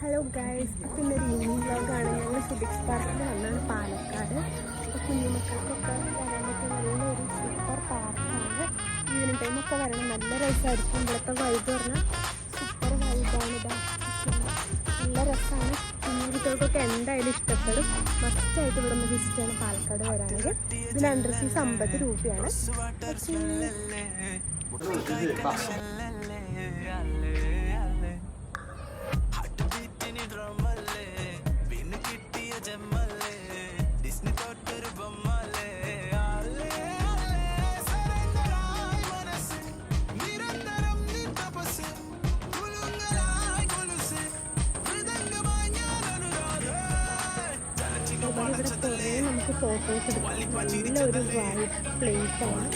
Hello guys, അപ്പോൾ ഇന്നൊരു evening വ്ലോഗാണ്. ഞങ്ങൾ ഫിസിക്സ് പാർക്കിൽ വന്നാണ് പാലക്കാട്. അപ്പോൾ കുഞ്ഞുമക്കൾക്കൊക്കെ വരാൻ പറ്റിയ നല്ലൊരു സൂപ്പർ പാർക്കാണ്. ഈവനിങ് ടൈമൊക്കെ വരണം, നല്ല രസമായിരിക്കും. ഇവിടുത്തെ വൈബ് പറഞ്ഞാൽ സൂപ്പർ വൈബാണ്. നല്ല രസമാണ്. കുഞ്ഞുകുട്ടികൾക്കൊക്കെ എന്തായാലും ഇഷ്ടപ്പെടും. മസ്റ്റായിട്ട് ഇവിടെ ഒന്ന് വിസിറ്റ് ചെയ്യണം പാലക്കാട് വരാണെങ്കിൽ. ഇതിന് എൻട്രി ഫീസ് 50 രൂപയാണ്. ഇവിടെ കുറേ നമുക്ക് ഫോട്ടോസ് എടുക്കാം. നല്ലൊരു വൈബ് പ്ലേസ് ആണ്.